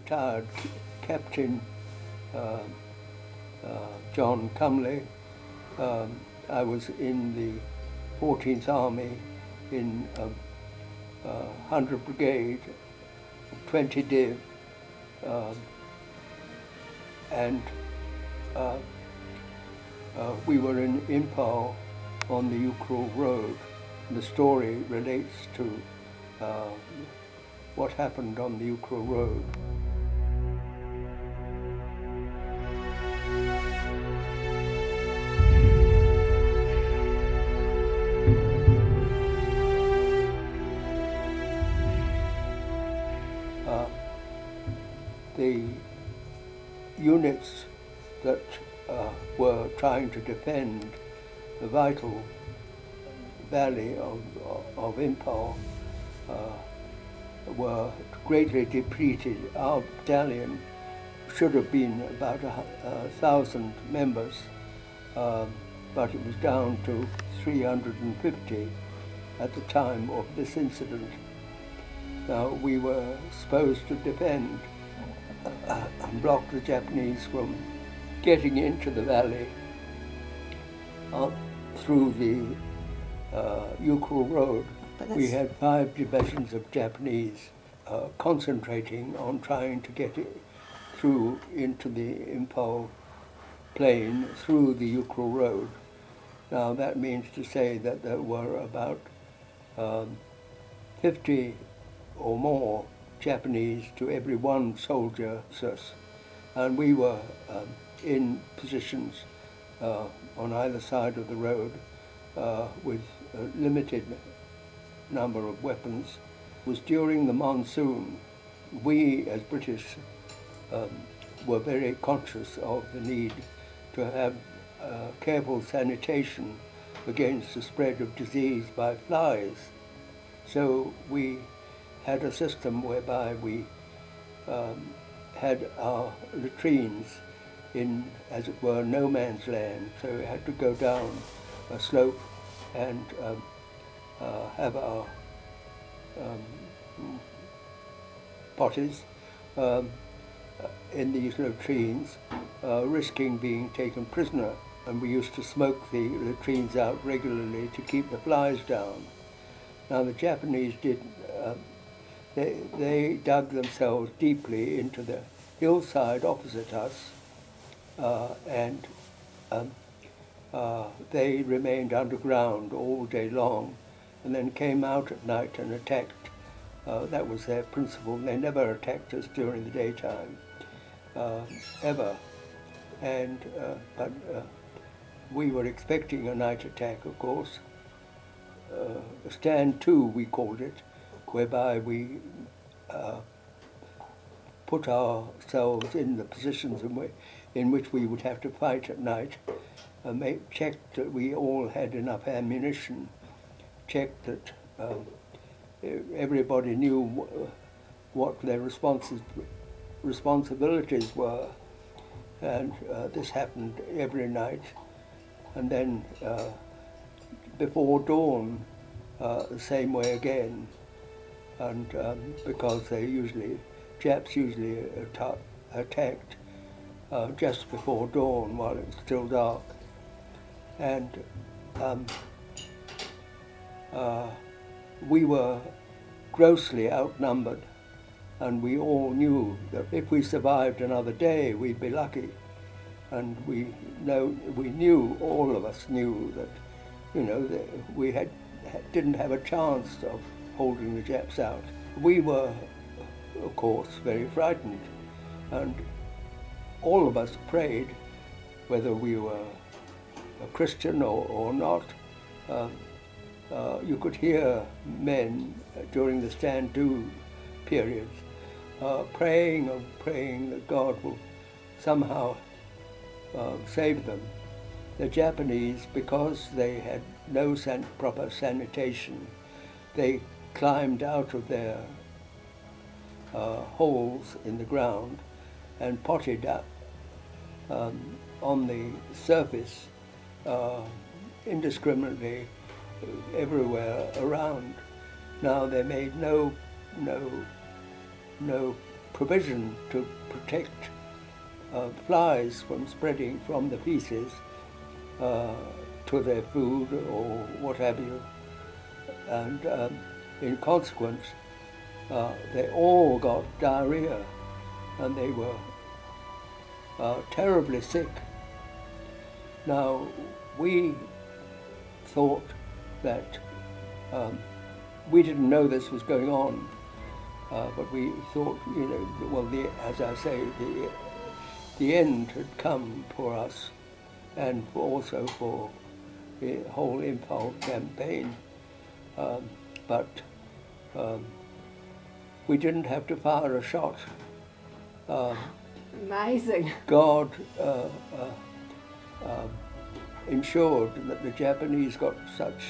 retired Captain John Cumley. I was in the 14th Army in 100 Brigade, 20 Div, and we were in Imphal on the Ukhrul Road. The story relates to what happened on the Ukhrul Road. The units that were trying to defend the vital valley of Imphal were greatly depleted. Our battalion should have been about 1,000 members, but it was down to 350 at the time of this incident. Now, we were supposed to defend and block the Japanese from getting into the valley through the Ukhrul Road. We had 5 divisions of Japanese concentrating on trying to get it through into the Imphal plain through the Ukhrul Road. Now that means to say that there were about 50 or more Japanese to every one soldier, and we were in positions on either side of the road with a limited number of weapons. It was during the monsoon. We, as British, were very conscious of the need to have careful sanitation against the spread of disease by flies. So we had a system whereby we had our latrines in, as it were, no man's land. So we had to go down a slope and have our potties in these latrines, risking being taken prisoner. And we used to smoke the latrines out regularly to keep the flies down. Now the Japanese did, they dug themselves deeply into the hillside opposite us, and they remained underground all day long, and then came out at night and attacked. That was their principle. They never attacked us during the daytime, ever. And but we were expecting a night attack, of course. Stand 2, we called it, whereby we put ourselves in the positions in which we would have to fight at night, checked that we all had enough ammunition, checked that everybody knew what their responsibilities were, and this happened every night. And then before dawn, the same way again, and because Japs usually attacked just before dawn while it was still dark. And we were grossly outnumbered, and we all knew that if we survived another day, we'd be lucky. And all of us knew that, that we didn't have a chance of holding the Japs out. We were, of course, very frightened, and all of us prayed, whether we were a Christian or not. You could hear men during the stand do periods praying that God will somehow save them. The Japanese, because they had no proper sanitation, they climbed out of their holes in the ground and potted up on the surface indiscriminately everywhere around. Now they made no provision to protect flies from spreading from the feces to their food or what have you. And in consequence, they all got diarrhea, and they were terribly sick. Now, we thought that we didn't know this was going on, but we thought, well, as I say, the end had come for us, and also for the whole Imphal campaign. But we didn't have to fire a shot. Amazing. God ensured that the Japanese got such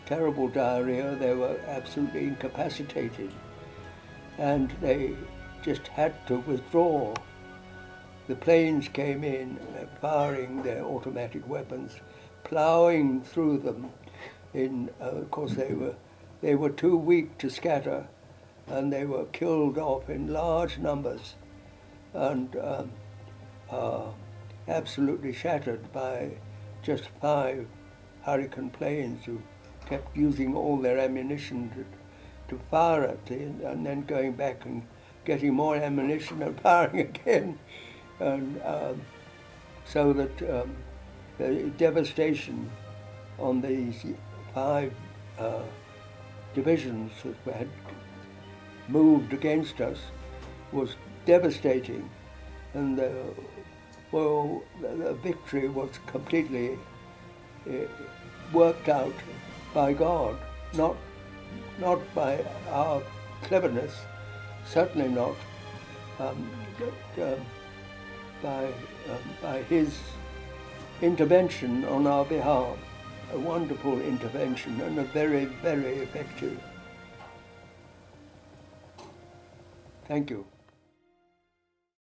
terrible diarrhea, they were absolutely incapacitated, and they just had to withdraw. The planes came in, firing their automatic weapons, ploughing through them. Of course, they were too weak to scatter, and they were killed off in large numbers, and absolutely shattered by just 5 Hurricane planes who kept using all their ammunition to fire at it, and then going back and getting more ammunition and firing again. And so that the devastation on these 5 divisions that had moved against us was devastating, and the victory was completely worked out by God, not by our cleverness, certainly not, but by His intervention on our behalf. A wonderful intervention, and a very, very effective. Thank you.